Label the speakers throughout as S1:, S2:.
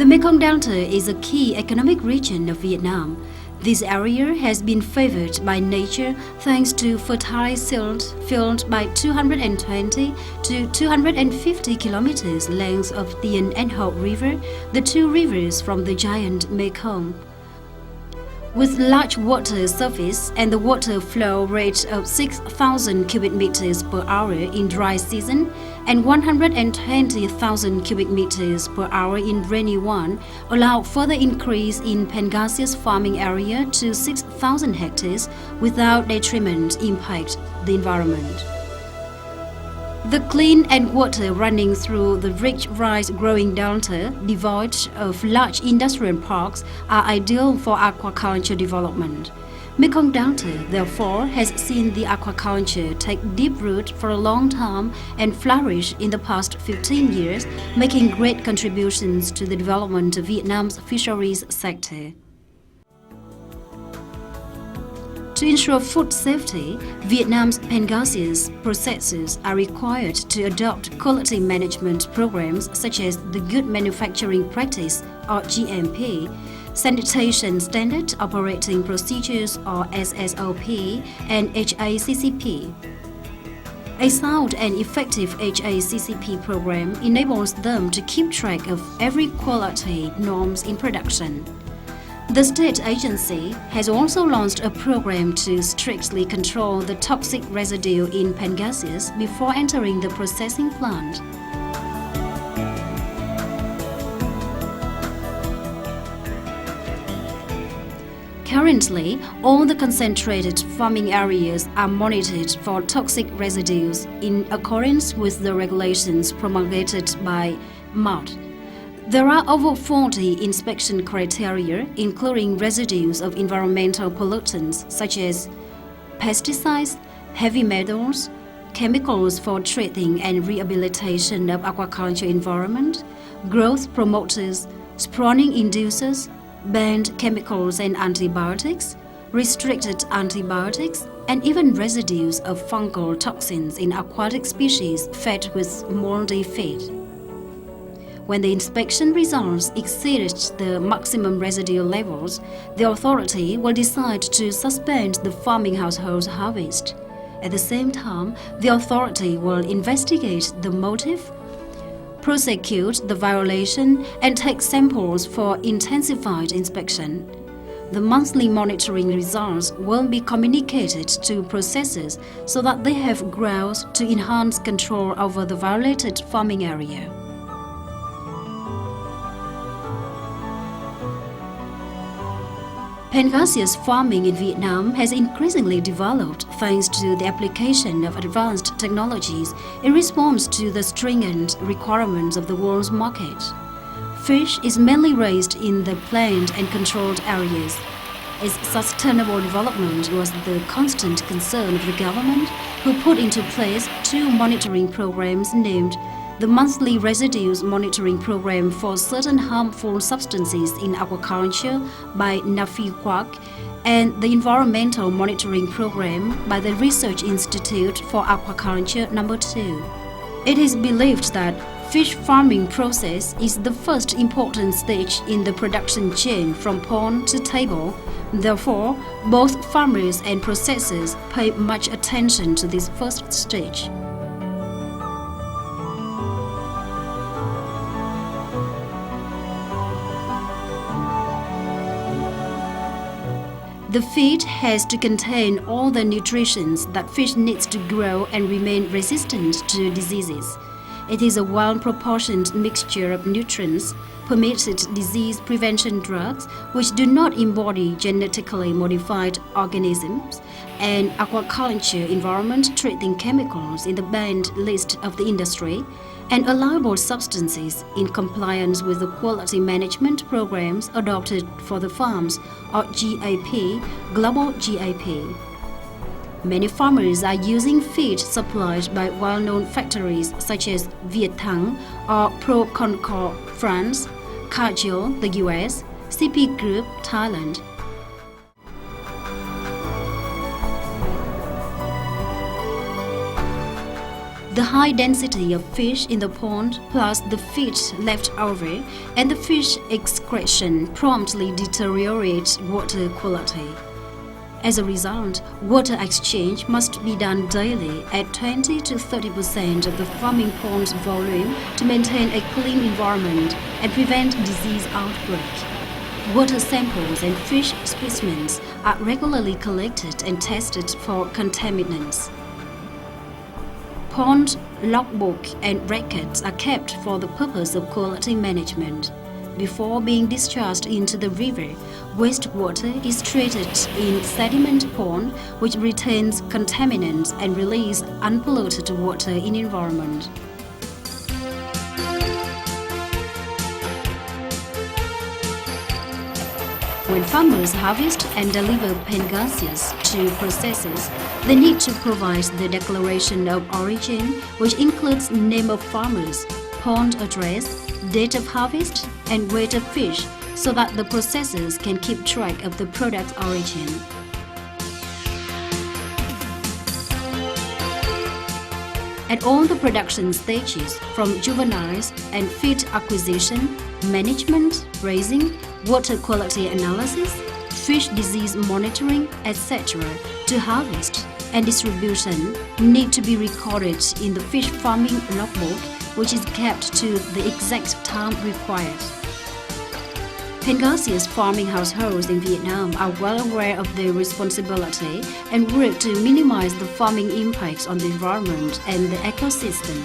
S1: The Mekong Delta is a key economic region of Vietnam. This area has been favored by nature thanks to fertile silt filled by 220 to 250 kilometers length of Dien and Ho River, the two rivers from the giant Mekong. With large water surface and the water flow rate of 6,000 cubic meters per hour in dry season and 120,000 cubic meters per hour in rainy one, allow further increase in Pangasius farming area to 6,000 hectares without detriment impact the environment. The clean and water running through the rich rice-growing delta, devoid of large industrial parks, are ideal for aquaculture development. Mekong Delta, therefore, has seen the aquaculture take deep root for a long time and flourish in the past 15 years, making great contributions to the development of Vietnam's fisheries sector. To ensure food safety, Vietnam's Pangasius processors are required to adopt quality management programs such as the Good Manufacturing Practice or GMP, Sanitation Standard Operating Procedures or SSOP, and HACCP. A sound and effective HACCP program enables them to keep track of every quality norms in production. The state agency has also launched a program to strictly control the toxic residue in Pangasius before entering the processing plant. Currently, all the concentrated farming areas are monitored for toxic residues in accordance with the regulations promulgated by MOT. There are over 40 inspection criteria, including residues of environmental pollutants such as pesticides, heavy metals, chemicals for treating and rehabilitation of aquaculture environment, growth promoters, spawning inducers, banned chemicals and antibiotics, restricted antibiotics, and even residues of fungal toxins in aquatic species fed with moldy feed. When the inspection results exceeded the maximum residue levels, the authority will decide to suspend the farming household's harvest. At the same time, the authority will investigate the motive, prosecute the violation, and take samples for intensified inspection. The monthly monitoring results will be communicated to processors so that they have grounds to enhance control over the violated farming area. Pangasius farming in Vietnam has increasingly developed thanks to the application of advanced technologies in response to the stringent requirements of the world's market. Fish is mainly raised in the planned and controlled areas. Its sustainable development was the constant concern of the government, who put into place two monitoring programs named the Monthly Residues Monitoring Program for certain harmful substances in aquaculture by Nafi Quoc and the Environmental Monitoring Program by the Research Institute for Aquaculture No. 2. It is believed that fish farming process is the first important stage in the production chain from pond to table. Therefore, both farmers and processors pay much attention to this first stage. The feed has to contain all the nutrition that fish needs to grow and remain resistant to diseases. It is a well-proportioned mixture of nutrients, permitted disease prevention drugs which do not embody genetically modified organisms, and aquaculture environment treating chemicals in the banned list of the industry, and allowable substances in compliance with the quality management programs adopted for the farms or GAP, Global GAP. Many farmers are using feed supplied by well-known factories such as Viet or Pro Concord, France, Cargill, the US, CP Group, Thailand. The high density of fish in the pond plus the feed left over and the fish excretion promptly deteriorates water quality. As a result, water exchange must be done daily at 20 to 30% of the farming pond's volume to maintain a clean environment and prevent disease outbreak. Water samples and fish specimens are regularly collected and tested for contaminants. Pond logbook and records are kept for the purpose of quality management. Before being discharged into the river, wastewater is treated in sediment pond, which retains contaminants and release unpolluted water in environment. When farmers harvest and deliver pangasius to processors, they need to provide the declaration of origin, which includes name of farmers, pond address, date of harvest, and weight of fish, so that the processors can keep track of the product's origin. At all the production stages, from juveniles and feed acquisition, management, raising, water quality analysis, fish disease monitoring, etc., to harvest and distribution, need to be recorded in the fish farming logbook, which is kept to the exact time required. Pangasius farming households in Vietnam are well aware of their responsibility and work to minimize the farming impacts on the environment and the ecosystem.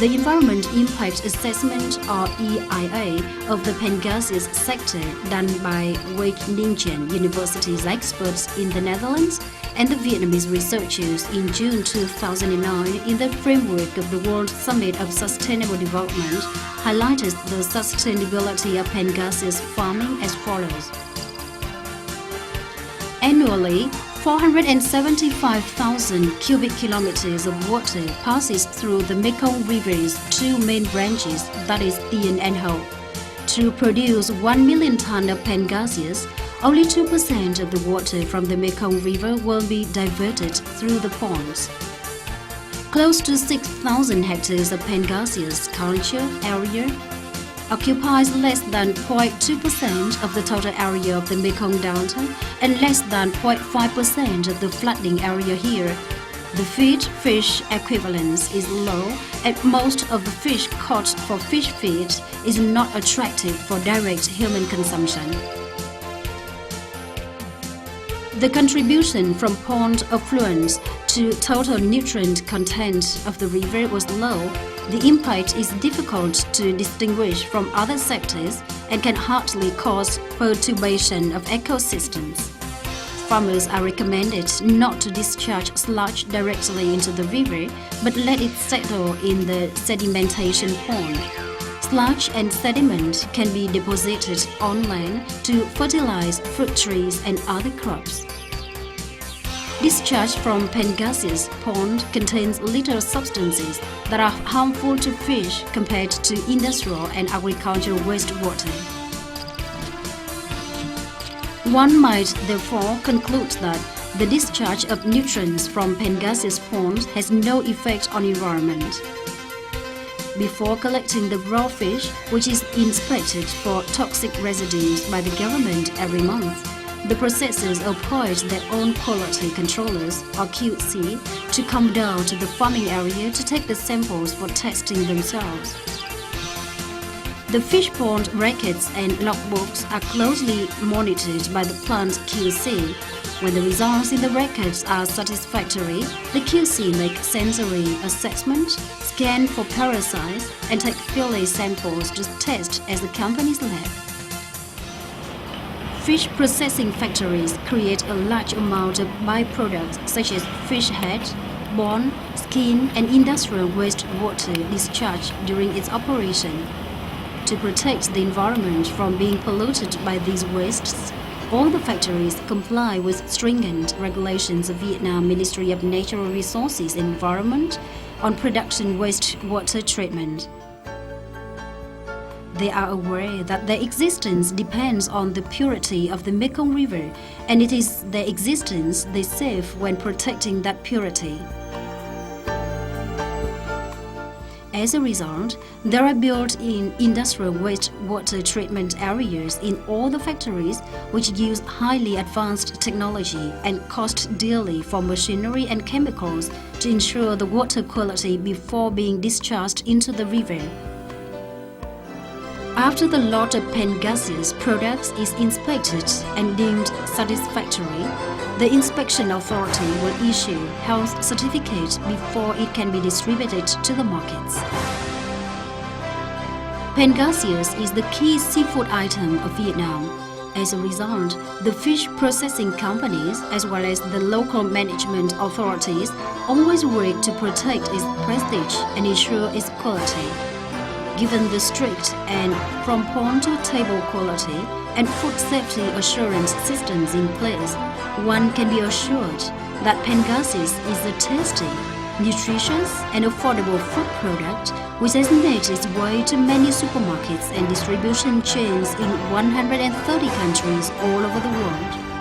S1: The Environment Impact Assessment, or EIA, of the Pangasius sector done by Wageningen University's experts in the Netherlands and the Vietnamese researchers in June 2009 in the framework of the World Summit of Sustainable Development highlighted the sustainability of Pangasius farming as follows. Annually, 475,000 cubic kilometers of water passes through the Mekong River's two main branches, that is Tien and Ho. To produce 1 million tons of Pangasius, only 2% of the water from the Mekong River will be diverted through the ponds. Close to 6,000 hectares of Pangasius culture area occupies less than 0.2% of the total area of the Mekong Delta and less than 0.5% of the flooding area here. The feed fish equivalence is low, and most of the fish caught for fish feed is not attractive for direct human consumption. The contribution from pond affluents to total nutrient content of the river was low. The impact is difficult to distinguish from other sectors and can hardly cause perturbation of ecosystems. Farmers are recommended not to discharge sludge directly into the river, but let it settle in the sedimentation pond. Sludge and sediment can be deposited on land to fertilize fruit trees and other crops. Discharge from Pangasius pond contains little substances that are harmful to fish compared to industrial and agricultural wastewater. One might therefore conclude that the discharge of nutrients from Pangasius ponds has no effect on environment. Before collecting the raw fish, which is inspected for toxic residues by the government every month, the processors appoint their own quality controllers, or QC, to come down to the farming area to take the samples for testing themselves. The fish pond records and logbooks are closely monitored by the plant QC. When the results in the records are satisfactory, the QC makes sensory assessment, scan for parasites, and take fillet samples to test at the company's lab. Fish processing factories create a large amount of byproducts such as fish head, bone, skin, and industrial wastewater discharged during its operation. To protect the environment from being polluted by these wastes, all the factories comply with stringent regulations of Vietnam Ministry of Natural Resources and Environment on production wastewater treatment. They are aware that their existence depends on the purity of the Mekong River, and it is their existence they save when protecting that purity. As a result, there are built-in industrial wastewater treatment areas in all the factories which use highly advanced technology and cost dearly for machinery and chemicals to ensure the water quality before being discharged into the river. After the lot of Pengaseous products is inspected and deemed satisfactory, the inspection authority will issue health certificate before it can be distributed to the markets. Pengaseous is the key seafood item of Vietnam. As a result, the fish processing companies as well as the local management authorities always work to protect its prestige and ensure its quality. Given the strict and from pond to table quality and food safety assurance systems in place, one can be assured that Pengaseous is a tasty, nutritious and affordable food product which has made its way to many supermarkets and distribution chains in 130 countries all over the world.